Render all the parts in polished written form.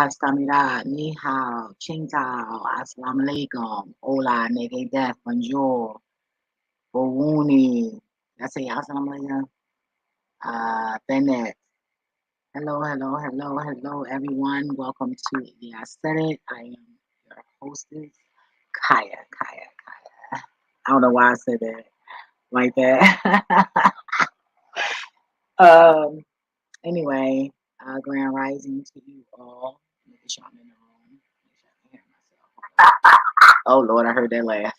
Kastamira, Ni hao, Qing Tao, Assalamu alaikum, Hola, Nege Death, Bonjour, Bowuni. Did I say Assalamu alaikum? Bennett. Hello, hello, hello, hello, everyone. Welcome to Yeah, I Said It. I am your hostess, Kaya. I don't know why I said that like that. um, anyway, grand rising to you all. Making sure I'm in the room. Make sure I can hear myself. Oh Lord, I heard that laugh.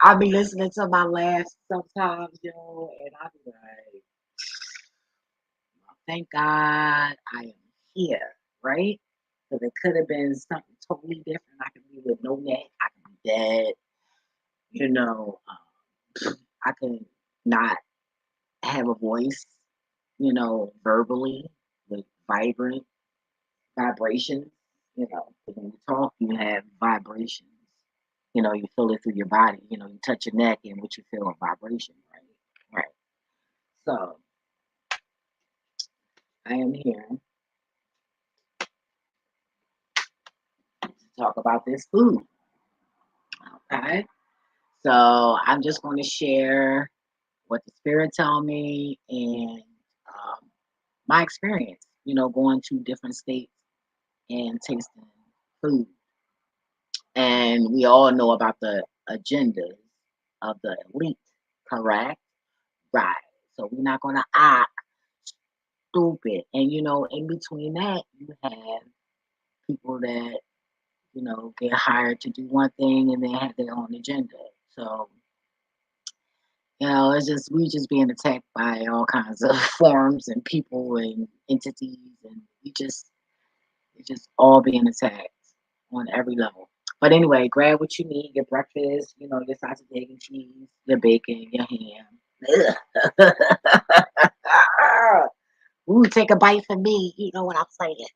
I be listening to my laughs sometimes, yo, and I be like, thank God I am here, right? Because it could have been something totally different. I could be with no neck. I could be dead. You know, I could not have a voice, verbally with vibrant vibrations. When you talk, you have vibrations. You feel it through your body. You touch your neck and what you feel a vibration, right? Right. So I am here to talk about this food. Okay. So I'm just going to share what the spirit told me and my experience, going to different states and tasting food. And we all know about the agendas of the elite, correct? Right. So we're not going to act stupid. And, in between that, you have people that, get hired to do one thing and they have their own agenda. So, it's just, we just being attacked by all kinds of forms and people and entities. And we just all being attacked on every level. But anyway, grab what you need, your breakfast, your sausage, egg, and cheese, your bacon, your ham. Ooh, take a bite from me. You know what I'm saying?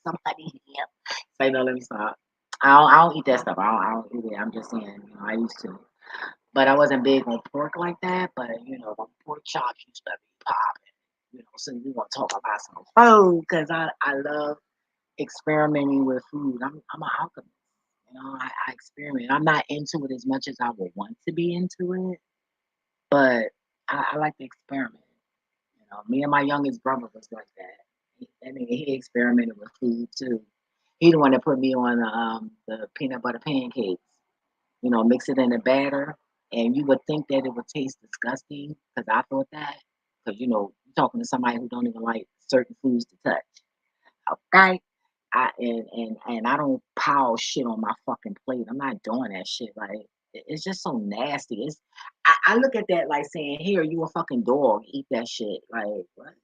Somebody here. Say no, let me stop. I don't eat that stuff. I don't eat it. I'm just saying, I used to. But I wasn't big on pork like that. But, the pork chops used to be popping. So we want to talk about some food because I love experimenting with food. I'm an alchemist. I experiment. I'm not into it as much as I would want to be into it, but I like to experiment. Me and my youngest brother was like that. That nigga, he experimented with food too. He the one that put me on the peanut butter pancakes. Mix it in a batter, and you would think that it would taste disgusting because I thought that. Because you're talking to somebody who don't even like certain foods to touch. Okay, and I don't pile shit on my fucking plate. I'm not doing that shit. Like it's just so nasty. I look at that like saying, "Here, you a fucking dog. Eat that shit." Like what?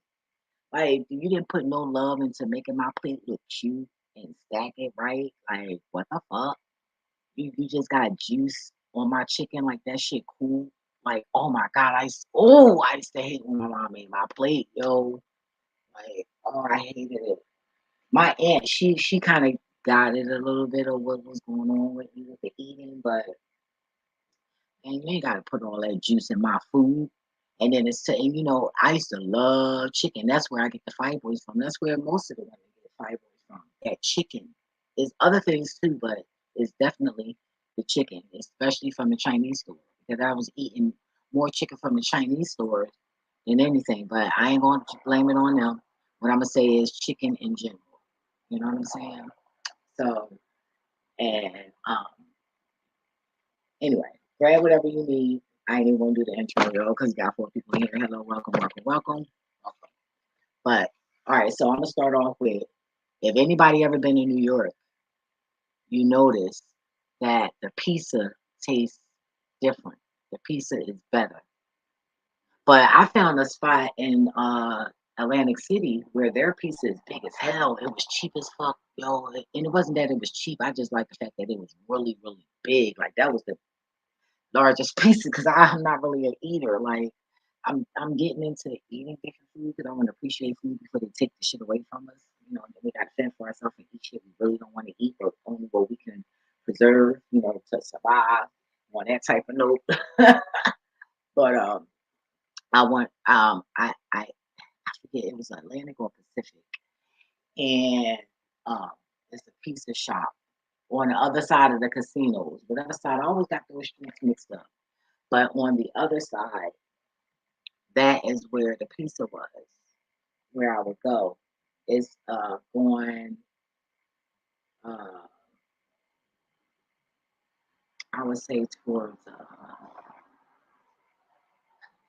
Like you didn't put no love into making my plate look cute and stack it right. Like what the fuck? You just got juice on my chicken. Like that shit cool. Like oh my god, I used to hate when my mom made my plate, yo. Like oh, I hated it. My aunt, she kind of got it a little bit of what was going on with me with the eating, but and you ain't gotta put all that juice in my food. And then and I used to love chicken. That's where I get the fibroids from. That's where most of the women get fibroids from. That chicken. There's other things too, but it's definitely the chicken, especially from the Chinese store. Because I was eating more chicken from the Chinese stores than anything. But I ain't going to blame it on them. What I'm gonna say is chicken in general. You know what I'm saying? So, and anyway, grab whatever you need. I ain't even gonna do the intro, yo, because you got 4 people here. Hello, welcome. But all right, so I'm gonna start off with if anybody ever been in New York, you notice that the pizza tastes different. The pizza is better. But I found a spot in Atlantic City where their pizza is big as hell. It was cheap as fuck, yo. And it wasn't that it was cheap. I just like the fact that it was really, really big. Like that was the largest pizza because I'm not really an eater. Like I'm getting into eating different food because I want to appreciate food before they take the shit away from us. And then we got to fend for ourselves and eat shit we really don't want to eat, but only what we can preserve, to survive on that type of note. But I want I forget, it was Atlantic or Pacific, and um, it's a pizza shop on the other side of the casinos. But the other side, I always got those streets mixed up. But on the other side, that is where the pizza was, where I would go. It's going, uh, I would say towards,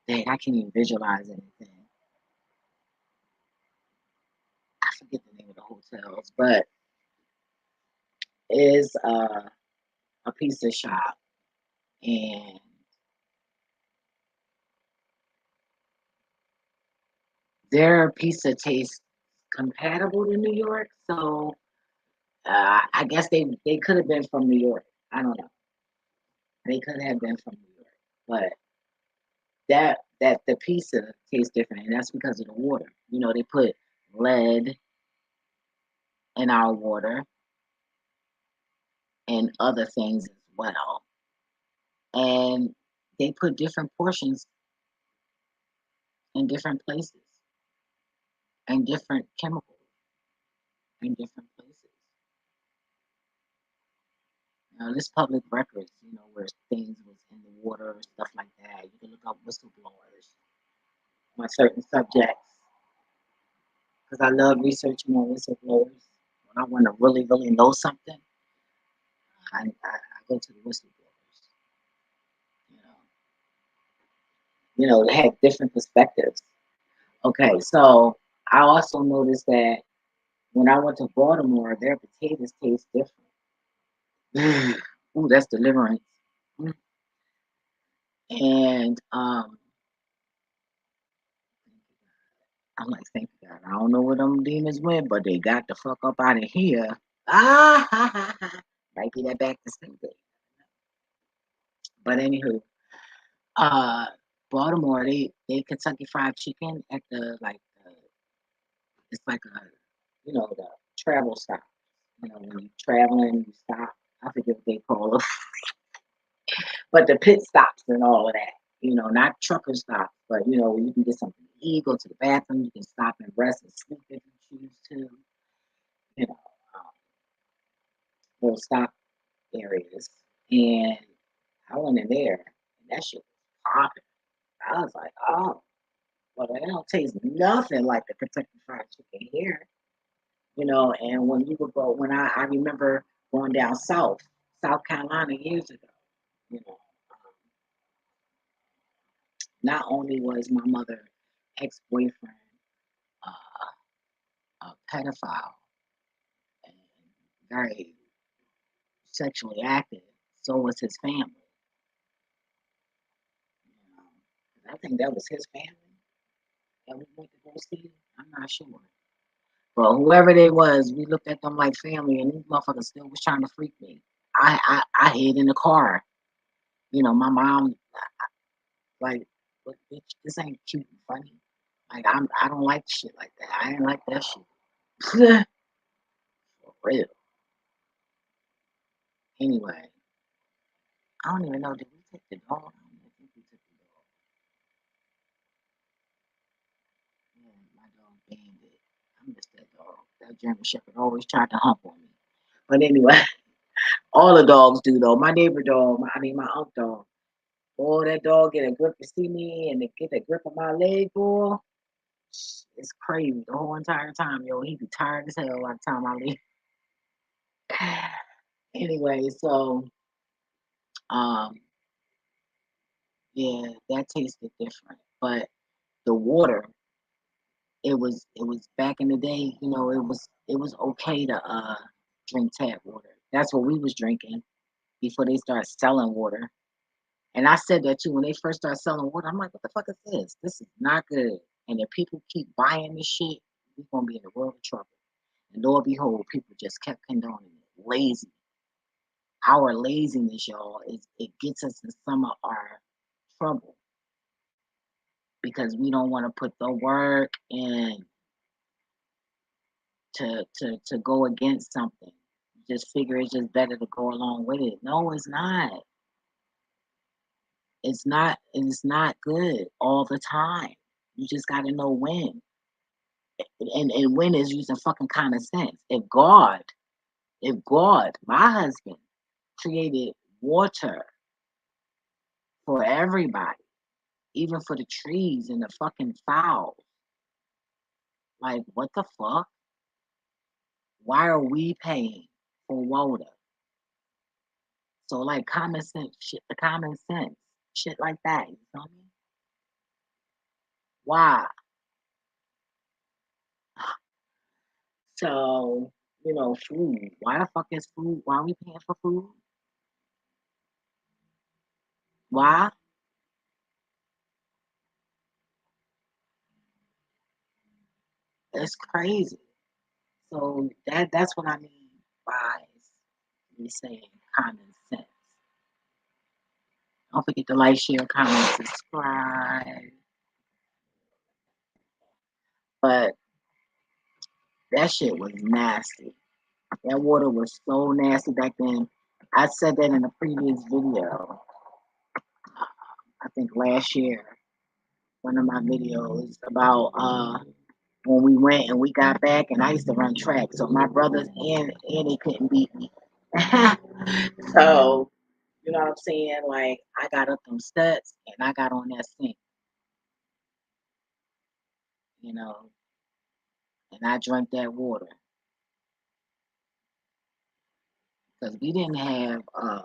dang, I can't even visualize anything. I forget the name of the hotels, but it's a pizza shop, and their pizza tastes compatible to New York. So I guess they could have been from New York. I don't know. They could have been from New York, but that the pizza tastes different, and that's because of the water. You know, they put lead in our water and other things as well, and they put different portions in different places and different chemicals in different places. Now, this public records, you know, where things was in the water, stuff like that. You can look up whistleblowers on certain subjects because I love researching on whistleblowers. When I want to really, really know something, I go to the whistleblowers. You know, they have different perspectives. Okay, so I also noticed that when I went to Baltimore, their potatoes taste different. Ooh, that's deliverance. Mm. And I'm like, thank God. I don't know where them demons went, but they got the fuck up out of here. Ah, ha, ha, ha. Might be that back to sleep. But anywho, uh, Baltimore, they Kentucky Fried Chicken at the it's like a the travel stop. You know, when you traveling, you stop. I forget what they call it, but the pit stops and all of that. You know, not trucker stops, but where you can get something to eat, go to the bathroom, you can stop and rest and sleep if you choose to. You know, um, little stop areas, and I went in there, and that shit was popping. I was like, oh, well, it don't taste nothing like the Kentucky Fried Chicken here. And when you would go, when I remember going down South Carolina years ago, you know, not only was my mother ex-boyfriend a pedophile and very sexually active, so was his family. You know, I think that was his family that we went to go see. I'm not sure. But whoever they was, we looked at them like family, and these motherfuckers still was trying to freak me. I hid in the car. My mom like, but bitch, this ain't cute and funny. Like I don't like shit like that. I ain't like that shit. For real. Anyway, I don't even know. Did we take the dog? I don't even think we took the dog. Yeah, my dog Bandit. I miss that dog. That German Shepherd always tried to hump on me. But anyway, all the dogs do though. My neighbor dog, my aunt dog. Boy, that dog get a grip to see me and to get a grip of my leg, boy. It's crazy the whole entire time, yo. He be tired as hell by the time I leave. Anyway, so um, yeah, that tasted different. But the water, it was back in the day, it was okay to drink tap water. That's what we was drinking before they started selling water. And I said that too when they first started selling water. I'm like, what the fuck is this? This is not good. And if people keep buying this shit, we're gonna be in a world of trouble. And Lord behold, people just kept condoning it. Lazy. Our laziness, y'all, is it gets us in some of our trouble because we don't want to put the work in to go against something. Just figure it's just better to go along with it. No, it's not. It's not good all the time. You just gotta know when. And when is using fucking common sense. If God, my husband, created water for everybody, even for the trees and the fucking fowls, like what the fuck? Why are we paying for water? So like common sense shit, the common sense shit like that. You feel me? Why? So food. Why the fuck is food? Why are we paying for food? Why? It's crazy. So that's what I mean by me saying common sense. Don't forget to like, share, comment, subscribe. But that shit was nasty. That water was so nasty back then. I said that in a previous video. I think last year, one of my videos about when we went and we got back, and I used to run track, so my brothers and they couldn't beat me. So you know what I'm saying? Like I got up them steps and I got on that sink, you know, and I drank that water because we didn't have. I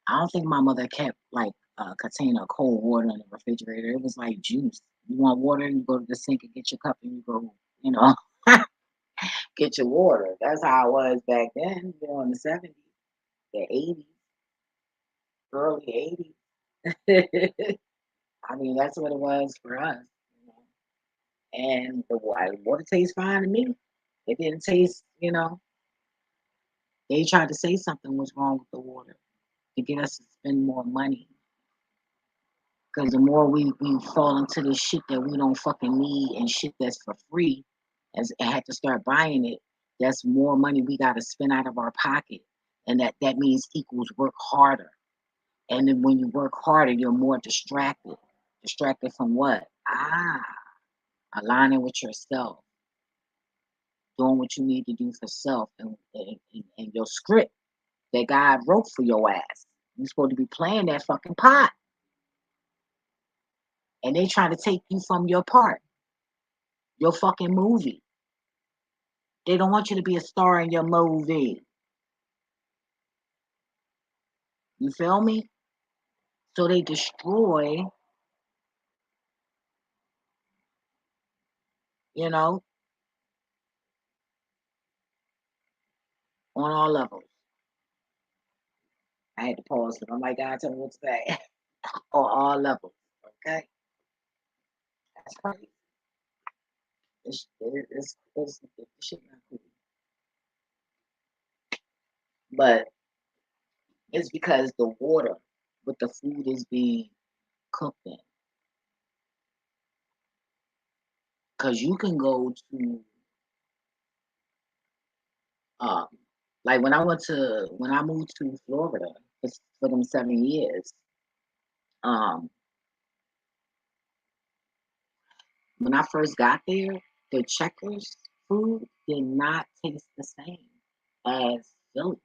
don't think my mother kept like a container of cold water in the refrigerator. It was like juice. You want water, you go to the sink and get your cup, and you go, get your water. That's how it was back then, in the 70s, the 80s, early 80s. I mean, that's what it was for us. You know? And the water tastes fine to me. It didn't taste, they tried to say something was wrong with the water to get us to spend more money. Because the more we fall into this shit that we don't fucking need and shit that's for free, as I had to start buying it, that's more money we got to spend out of our pocket. And that means equals work harder. And then when you work harder, you're more distracted. Distracted from what? Aligning with yourself, doing what you need to do for self and your script that God wrote for your ass. You're supposed to be playing that fucking pot. And they trying to take you from your part, your fucking movie. They don't want you to be a star in your movie. You feel me? So they destroy, you know, on all levels. I had to pause because I'm like, God, tell me what to say. On all levels. Okay? That's crazy. It's shit not cool. But it's because the water with the food is being cooked in. Because you can go to, um, like when I moved to Florida for them 7 years, um, when I first got there, the Checkers food did not taste the same as Philly.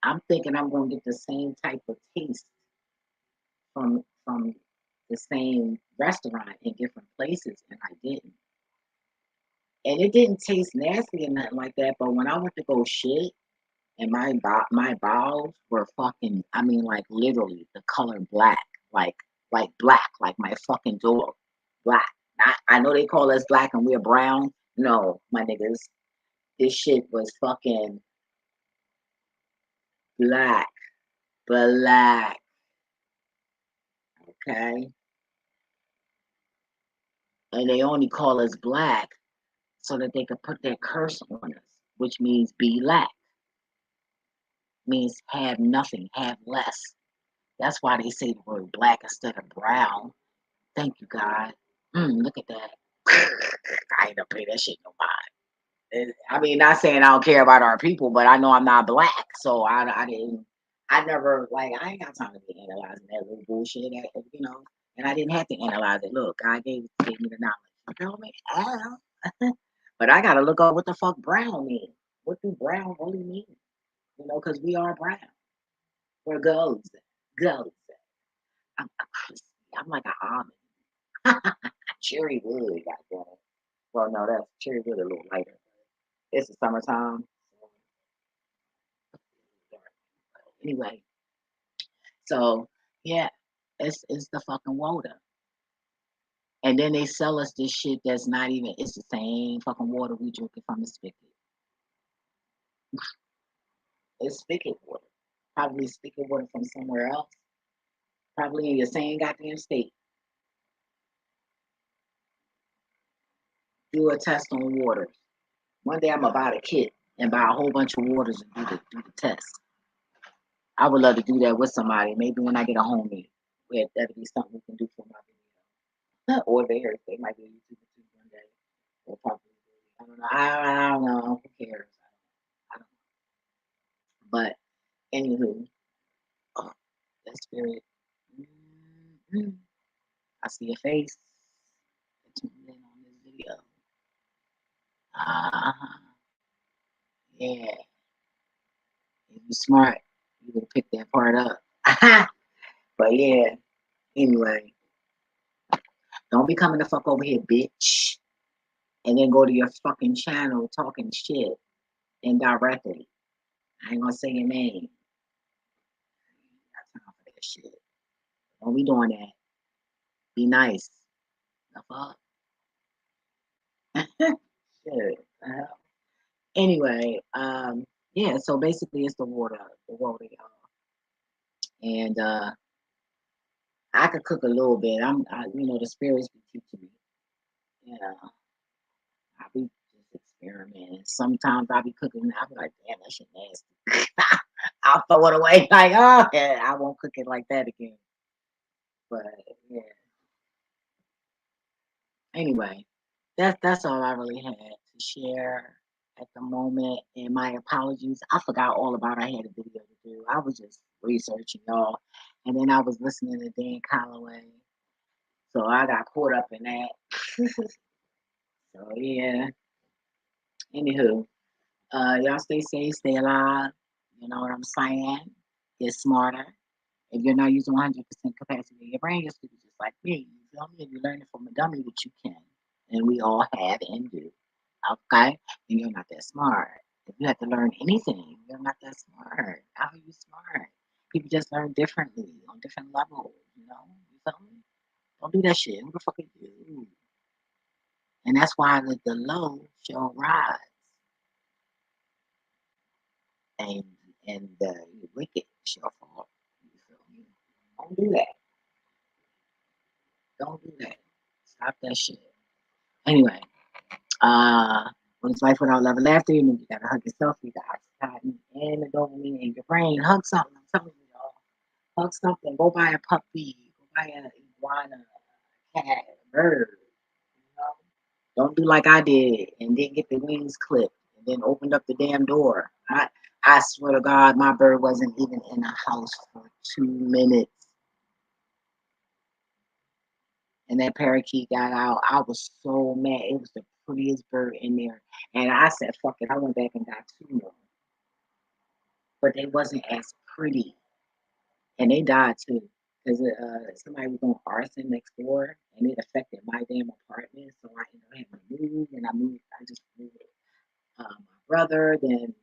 I'm thinking I'm gonna get the same type of taste from the same restaurant in different places, and I didn't. And it didn't taste nasty or nothing like that. But when I went to go shit, and my bowels were fucking. I mean, like literally the color black, like black, like my fucking dog, black. Not, I know they call us black and we're brown. No, my niggas, this shit was fucking black, black. Okay, and they only call us black so that they could put their curse on us, which means be lack, means have nothing, have less. That's why they say the word black instead of brown. Thank you, God. Look at that. I ain't gonna pay that shit no mind. I mean, not saying I don't care about our people, but I know I'm not black, so I didn't. I never like. I ain't got time to be analyzing that little bullshit, and I didn't have to analyze it. Look, God gave me the knowledge. You feel me? But I gotta look up what the fuck brown mean. What do brown really mean? You know, because we are brown. We're golds. Golds. I'm crispy. I'm like an almond. Cherry wood, goddamn. Well, no, that's cherry wood a little lighter. It's the summertime. Anyway, so yeah, it's the fucking water. And then they sell us this shit that's not even. It's the same fucking water we drinking from the spigot. It's spigot water. Probably spigot water from somewhere else. Probably in your same goddamn state. Do a test on waters. One day I'm gonna buy the kit and buy a whole bunch of waters and do the test. I would love to do that with somebody. Maybe when I get a homie, that'd be something we can do for my video. Or theirs. They might be a YouTuber too one day. Or probably. I don't know. I don't know. Who cares? I don't know. But anywho, oh, that spirit. Mhm. I see a face. Tune in on this video. Uh-huh. Yeah. If you're smart, you will pick that part up. But yeah. Anyway, don't be coming the fuck over here, bitch. And then go to your fucking channel talking shit indirectly. I ain't gonna say your name. Got time for that shit. Don't be doing that. Be nice. The fuck? Shit. Anyway, yeah, so basically it's the water, y'all. And I could cook a little bit. The spirits be teaching me. You know, I be just experimenting. Sometimes I be cooking and I be like, damn, that shit nasty. I'll throw it away like, oh, yeah, I won't cook it like that again. But yeah. Anyway, that's all I really had to share at the moment. And my apologies. I forgot all about I had a video to do. I was just researching y'all. And then I was listening to Dan Calloway. So I got caught up in that. So yeah. Anywho, y'all stay safe, stay alive. You know what I'm saying? Get smarter. If you're not using 100% capacity of your brain, you're stupid just like me. You feel me? If you learn it from a dummy, which you can, and we all have and do, okay? And you're not that smart. If you have to learn anything, you're not that smart. How are you smart? People just learn differently on different levels, you know? You feel me? Don't do that shit. Who the fuck are you? And that's why the low shall rise, and the wicked shall fall. You feel me? Don't do that. Don't do that. Stop that shit. Anyway, what is life without love and laughter? You gotta hug yourself. You got oxytocin and the dopamine in your brain. Hug something. I'm telling you, y'all. Hug something. Go buy a puppy. Go buy an iguana, a cat, a bird. You know? Don't do like I did and then get the wings clipped and then opened up the damn door. I swear to God, my bird wasn't even in the house for 2 minutes. And that parakeet got out. I was so mad. It was the prettiest bird in there. And I said, fuck it. I went back and got 2 more. But they wasn't as pretty. And they died too. Because somebody was doing arson next door and it affected my damn apartment. So I ended up having to move and I just moved my brother. Then,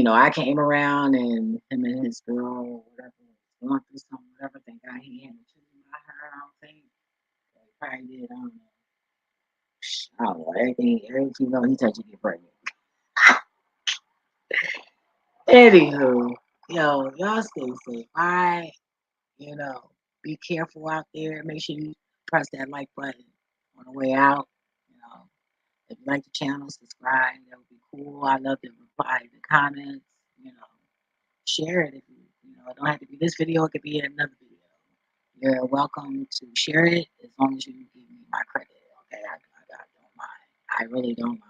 I came around and him and his girl, whatever, was going through something, whatever. Thank God he hadn't chosen by her, I don't think. He probably did, I don't know. I don't know. Every female he touches get pregnant. Anywho, y'all stay safe. Alright, you know, be careful out there. Make sure you press that like button on the way out. You know, if you like the channel, subscribe. That would be cool. I love to reply to comments. You know, share it if it don't have to be this video. It could be another video. You're welcome to share it as long as you give me my credit. Okay, I don't mind. I really don't mind.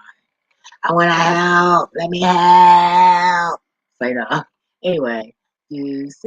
I want to help. Let me help. Say no. Anyway, deuces.